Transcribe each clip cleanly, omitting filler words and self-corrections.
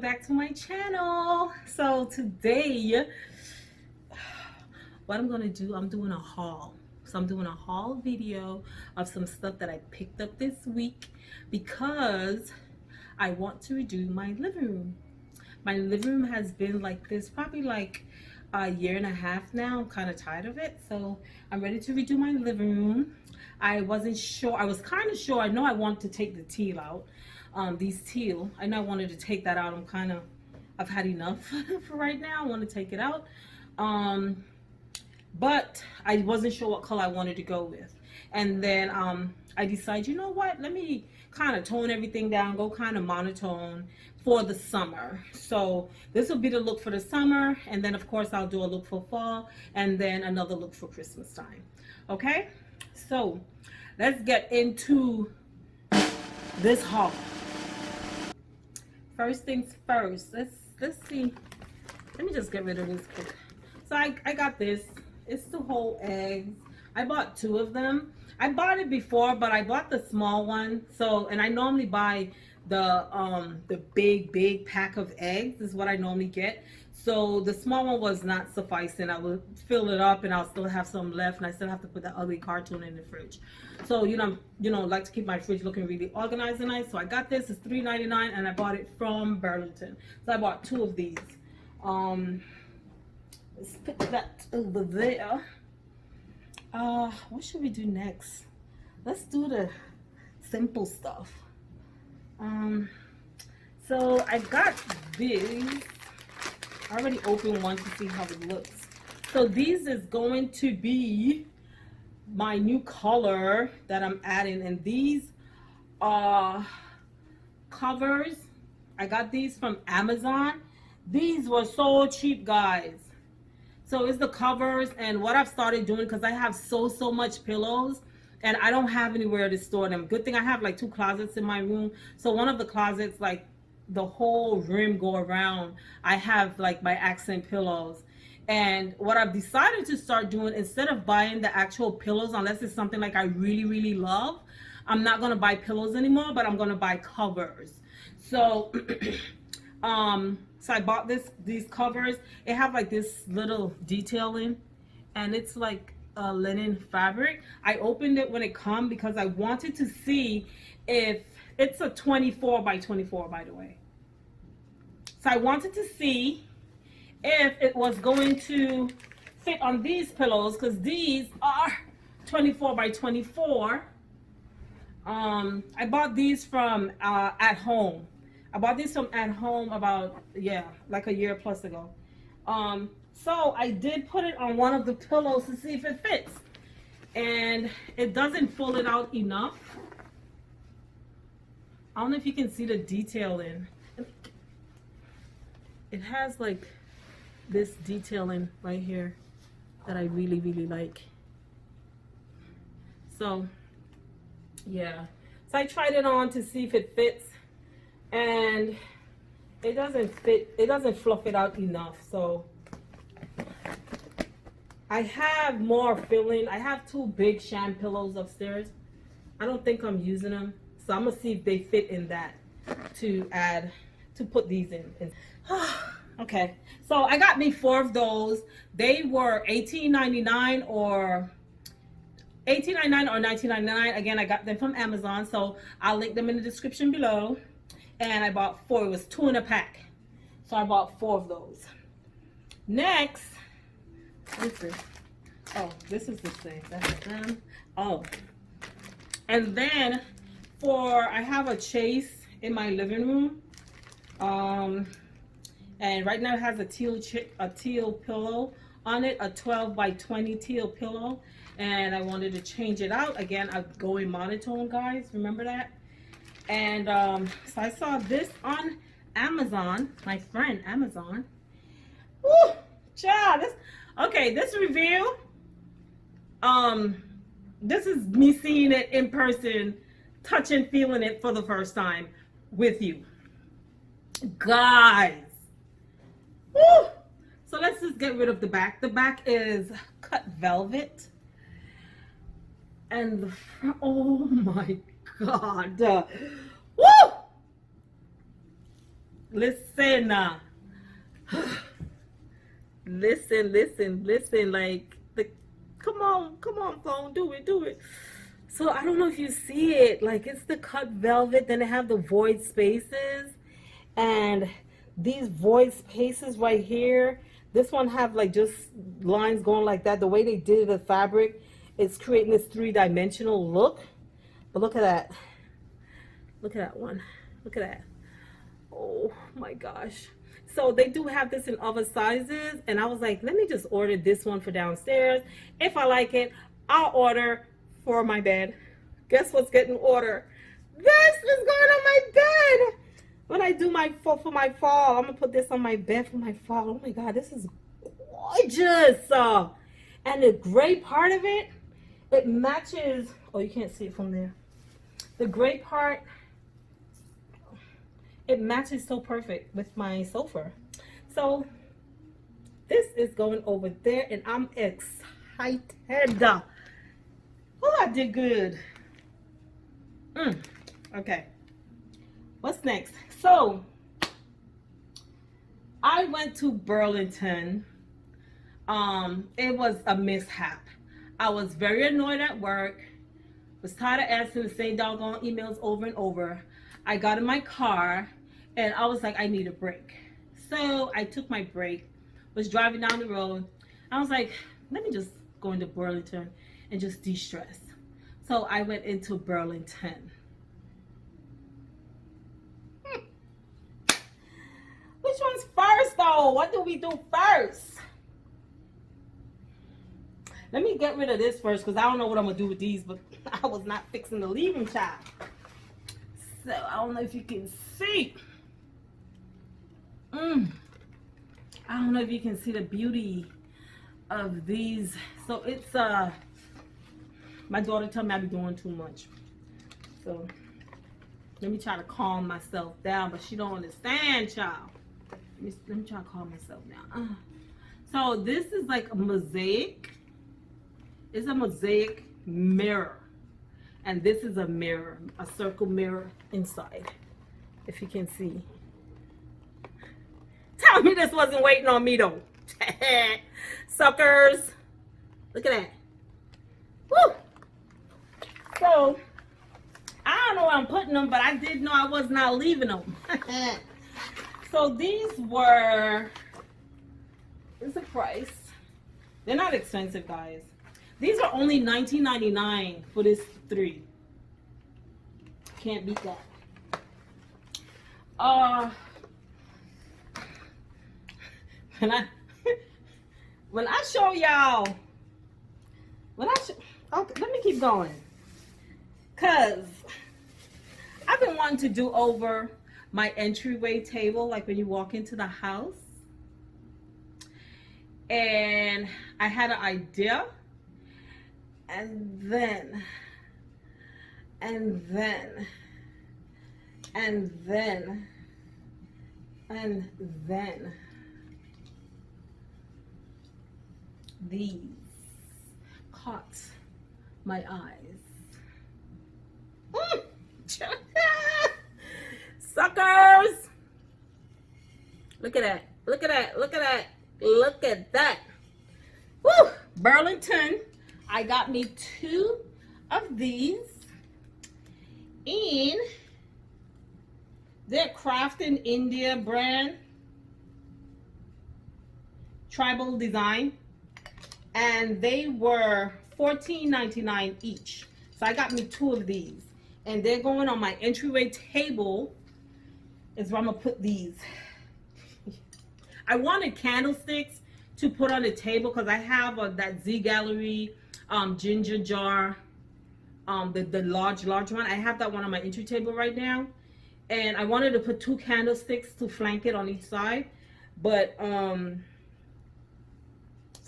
back to my channel. So today, what I'm gonna do, I'm doing a haul. So I'm doing a haul video of some stuff that I picked up this week because I want to redo my living room. My living room has been like this probably like a year and a half now. I'm kind of tired of it, so I'm ready to redo my living room. I wasn't sure. I was kind of sure. I know I want to take the teal out. These teal, I know I wanted to take that out. I've had enough for right now. I want to take it out. But I wasn't sure what color I wanted to go with. And then I decided, you know what, let me kind of tone everything down, go kind of monotone for the summer. So this will be the look for the summer, and then of course I'll do a look for fall, and then another look for Christmas time. Okay, so let's get into this haul. First things first, let's see. Let me just get rid of this quick. So I got this. It's to hold eggs. I bought 2 of them. I bought it before, but I bought the small one. So, and I normally buy the big pack of eggs is what I normally get. So the small one was not sufficing. I would fill it up and I'll still have some left, and I still have to put that ugly cartoon in the fridge. So you know, like to keep my fridge looking really organized and nice. So I got this. It's $3.99 and I bought it from Burlington. So I bought 2 of these. Let's put that over there. What should we do next? Let's do the simple stuff. So I got these. I already opened one to see how it looks. So these is going to be my new color that I'm adding, and these are covers. I got these from Amazon. These were so cheap, guys. So it's the covers, and what I've started doing, because I have so much pillows and I don't have anywhere to store them. Good thing I have like 2 closets in my room. So one of the closets, like the whole rim go around, I have like my accent pillows. And what I've decided to start doing, instead of buying the actual pillows, unless it's something like I really love, I'm not gonna buy pillows anymore, but I'm gonna buy covers. So so I bought these covers. It have like this little detailing, and it's like a linen fabric. I opened it when it come because I wanted to see if it's a 24 by 24, by the way. So I wanted to see if it was going to fit on these pillows, because these are 24 by 24. I bought these from At Home. I bought these from At Home about, like a year plus ago. So I did put it on one of the pillows to see if it fits. And it doesn't fold it out enough. I don't know if you can see the detailing. It has like this detailing right here that I really like. So, yeah. So I tried it on to see if it fits. And it doesn't fit, it doesn't fluff it out enough. So I have more filling. I have 2 big sham pillows upstairs. I don't think I'm using them, so I'm gonna see if they fit in that to put these in. Okay, so I got me 4 of those. They were $18.99 or $19.99. Again, I got them from Amazon, so I'll link them in the description below. And I bought 4. It was 2 in a pack, so I bought 4 of those. Next, let's see. Oh, this is the thing. That's them. Oh, and then I have a chase in my living room. And right now it has a teal pillow on it, a 12 by 20 teal pillow. And I wanted to change it out again. I'm going monotone, guys. Remember that? And so I saw this on Amazon, my friend Amazon. Woo, child, this review, this is me seeing it in person, touching, feeling it for the first time with you guys. Woo. So let's just get rid of the back. The back is cut velvet, and the front, oh my God. Woo! listen, listen, like, come on, phone, do it. So I don't know if you see it, like it's the cut velvet, then they have the void spaces, and these void spaces right here, this one have like just lines going like that. The way they did the fabric, it's creating this three-dimensional look. But look at that. Look at that one. Look at that. Oh my gosh. So they do have this in other sizes, and I was like, let me just order this one for downstairs. If I like it, I'll order for my bed. Guess what's getting ordered? This is going on my bed. When I do my for my fall, I'm gonna put this on my bed for my fall. Oh my God, this is gorgeous. And the gray part of it, it matches. Oh, you can't see it from there. The gray part, it matches so perfect with my sofa. So this is going over there, and I'm excited. Oh, I did good. Okay. What's next? So I went to Burlington. It was a mishap. I was very annoyed at work. Was tired of answering the same doggone emails over and over. I got in my car and I was like, I need a break. So I took my break, was driving down the road. I was like, let me just go into Burlington and just de-stress. So I went into Burlington. Which one's first though? What do we do first? Let me get rid of this first because I don't know what I'm going to do with these, but I was not fixing the leaving child. So I don't know if you can see. I don't know if you can see the beauty of these. So it's my daughter told me I be doing too much. So let me try to calm myself down, but she don't understand, child. Let me try to calm myself down. So this is like a mosaic. It's a mosaic mirror. And this is a mirror, a circle mirror inside, if you can see. Tell me this wasn't waiting on me though. Suckers. Look at that. Woo! So, I don't know where I'm putting them, but I did know I was not leaving them. So these were, it's a price. They're not expensive, guys. These are only $19.99 for this 3. Can't beat that. When I show y'all, okay, let me keep going. Cause I've been wanting to do over my entryway table, like when you walk into the house. And I had an idea. And then these caught my eyes. Suckers! Look at that. Look at that. Look at that. Look at that. Woo! Burlington. I got me 2 of these in their Craft in India brand, tribal design, and they were $14.99 each. So I got me 2 of these, and they're going on my entryway table. Is where I'm gonna put these. I wanted candlesticks to put on the table because I have that Z Gallery ginger jar, the large one. I have that one on my entry table right now, and I wanted to put 2 candlesticks to flank it on each side, but so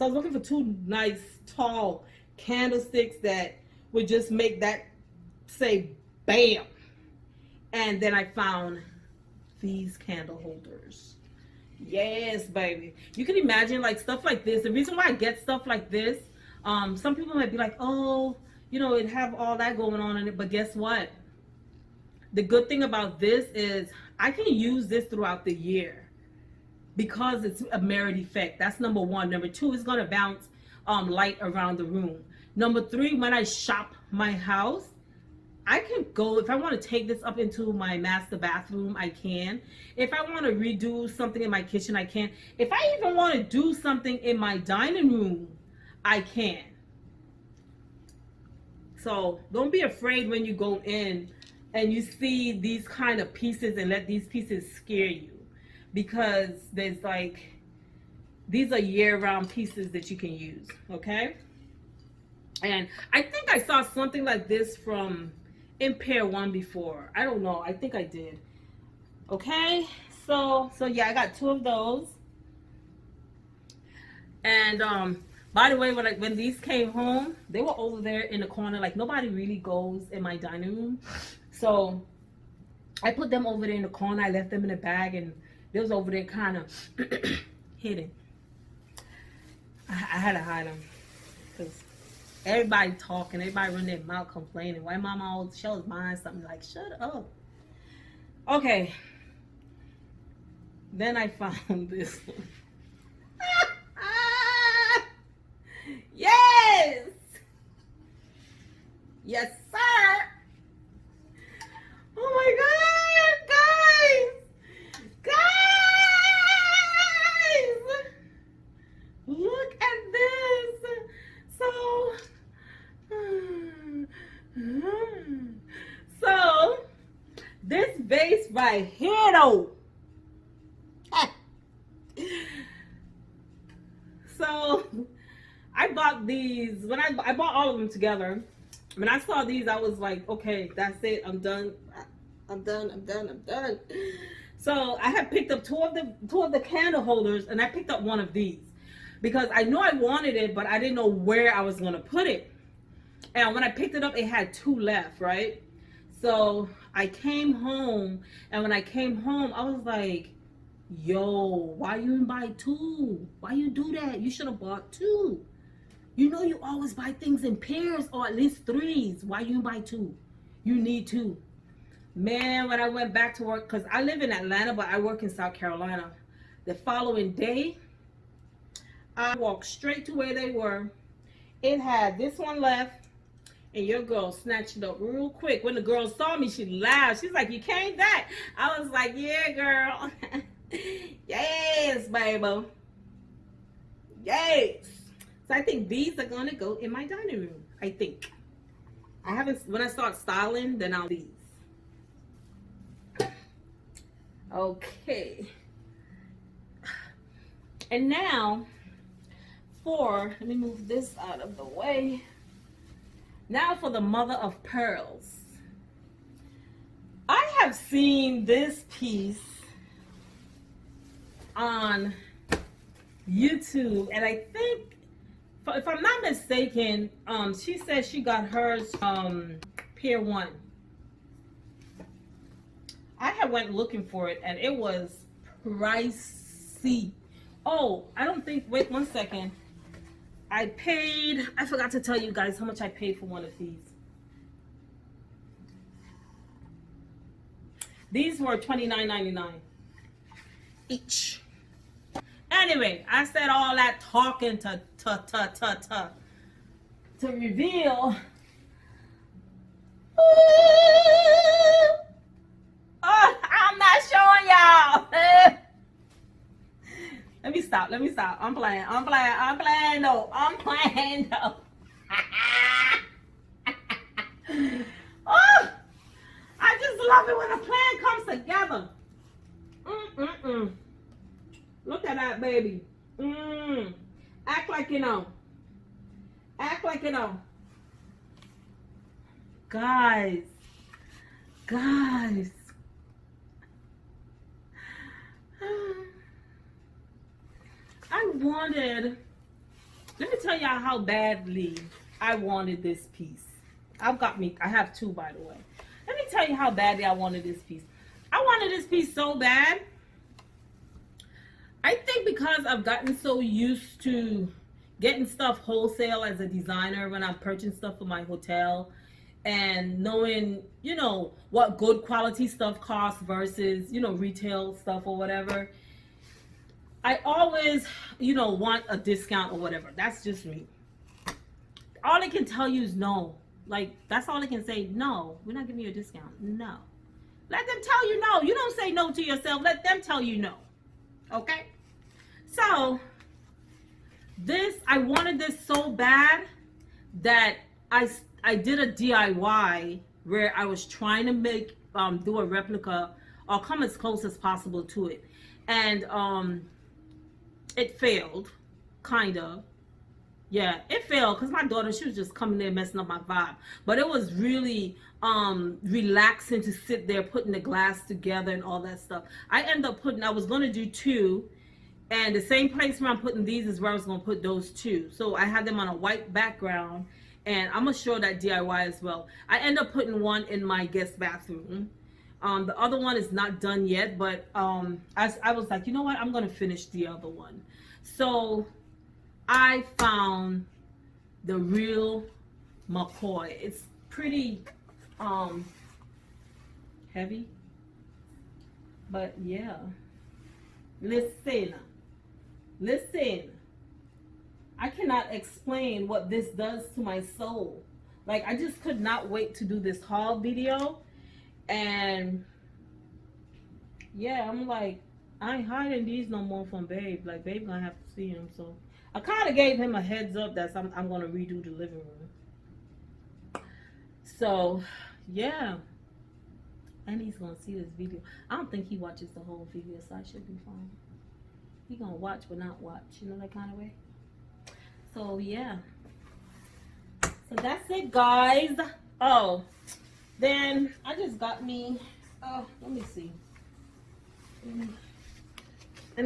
I was looking for 2 nice tall candlesticks that would just make that say bam. And then I found these candle holders. Yes, baby. You can imagine like stuff like this. The reason why I get stuff like this, some people might be like, oh, you know, it have all that going on in it, but guess what? The good thing about this is I can use this throughout the year because it's a merit effect. That's number one. Number two, it's gonna bounce light around the room. Number three, when I shop my house, I can go, if I want to take this up into my master bathroom, I can. If I want to redo something in my kitchen, I can. If I even want to do something in my dining room, I can. So don't be afraid when you go in and you see these kind of pieces and let these pieces scare you, because there's like, these are year-round pieces that you can use, okay? And I think I saw something like this from in pair one before. I don't know. I think I did. Okay. So yeah, I got 2 of those. And by the way, when these came home, they were over there in the corner. Like, nobody really goes in my dining room. So I put them over there in the corner. I left them in a bag, and they was over there kind of hidden. I had to hide them because everybody talking, everybody running their mouth complaining. Why mama always shows buying something? Like, shut up. Okay. Then I found this one. Yes! Yes, sir! Oh my God, guys! Guys! Look at this! So this vase right here though. So I bought these when I bought all of them together. When I saw these, I was like, okay, that's it. I'm done. I'm done. So I had picked up two of the candle holders, and I picked up one of these because I knew I wanted it, but I didn't know where I was gonna put it. And when I picked it up, it had 2 left, right? So I came home, and when I came home, I was like, yo, why you didn't buy 2? Why you do that? You should have bought 2. You know you always buy things in pairs or at least 3s. Why you didn't buy 2? You need 2. Man, when I went back to work, because I live in Atlanta, but I work in South Carolina. The following day, I walked straight to where they were. It had this one left, and your girl snatched it up real quick. When the girl saw me, she laughed. She's like, you came back? I was like, yeah, girl. Yes, baby. Yes. So I think these are going to go in my dining room, I think. When I start styling, then I'll leave. Okay. And now let me move this out of the way. Now for the mother of pearls. I have seen this piece on YouTube, and I think, if I'm not mistaken, she said she got hers from Pier 1. I had went looking for it, and it was pricey. Oh, I don't think, wait 1 second. I forgot to tell you guys how much I paid for one of these. These were $29.99 each. Anyway, I said all that talking to reveal. Oh, I'm not showing y'all. Let me stop. I'm playing though. Oh, I just love it when a plan comes together. Look at that, baby. Act like you know. Guys. Let me tell y'all how badly I wanted this piece. I have 2, by the way. Let me tell you how badly I wanted this piece. I wanted this piece so bad. I think because I've gotten so used to getting stuff wholesale as a designer when I'm purchasing stuff for my hotel, and knowing, you know, what good quality stuff costs versus, you know, retail stuff or whatever, I always, you know, want a discount or whatever. That's just me. All they can tell you is no. Like, that's all they can say. No, we're not giving you a discount. No. Let them tell you no. You don't say no to yourself. Let them tell you no. Okay? So, this, I wanted this so bad that I did a DIY where I was trying to make, do a replica or come as close as possible to it. And it failed, kind of. Yeah, it failed because my daughter, she was just coming there messing up my vibe. But it was really relaxing to sit there putting the glass together and all that stuff. I ended up putting, I was going to do two. And the same place where I'm putting these is where I was going to put those two. So I had them on a white background. And I'm going to show that DIY as well. I end up putting one in my guest bathroom. The other one is not done yet. But I was like, you know what? I'm going to finish the other one. So I found the real McCoy. It's pretty heavy. But yeah. Listen. I cannot explain what this does to my soul. Like, I just could not wait to do this haul video. And yeah, I'm like, I ain't hiding these no more from Babe. Like, Babe gonna have to see him. So I kind of gave him a heads up that I'm gonna redo the living room. So yeah, and he's gonna see this video. I don't think he watches the whole video, so I should be fine. He gonna watch but not watch, you know, that kind of way. So yeah, so that's it, guys. Oh, then I just got me, oh, let me see, let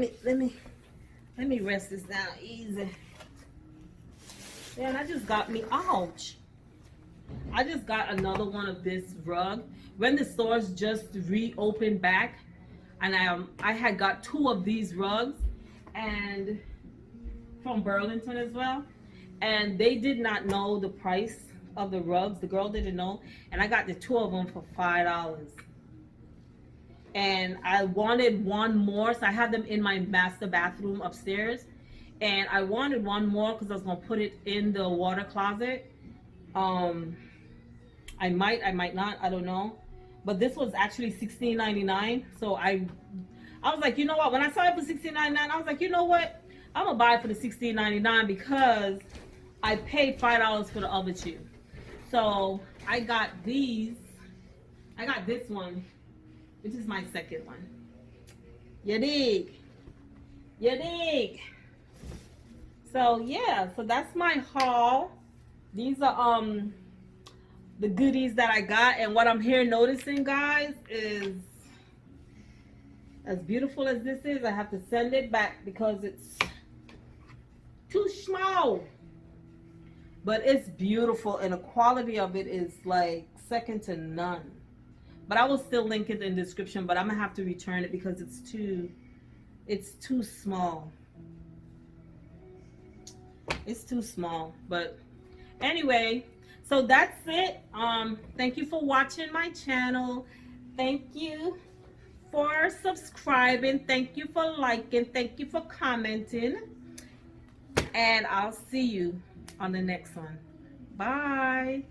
me rest this down easy. Then I just got me, ouch, I just got another one of this rug. When the stores just reopened back, and I had got two of these rugs, and from Burlington as well, and they did not know the price of the rugs. The girl didn't know, and I got the two of them for $5. And I wanted one more, so I had them in my master bathroom upstairs, and I wanted one more because I was gonna put it in the water closet. I might not, I don't know. But this was actually $16.99, so I was like, you know what? When I saw it for $16.99, I was like, you know what? I'm gonna buy it for the $16.99 because I paid $5 for the other two. So I got these. I got this one, which is my second one. You dig? You dig? So yeah, so that's my haul. These are the goodies that I got, and what I'm here noticing, guys, is as beautiful as this is, I have to send it back because it's too small. But it's beautiful, and the quality of it is like second to none. But I will still link it in the description, but I'm gonna have to return it because it's too small. It's too small. But anyway, so that's it. Thank you for watching my channel. Thank you for subscribing. Thank you for liking. Thank you for commenting. And I'll see you on the next one. Bye.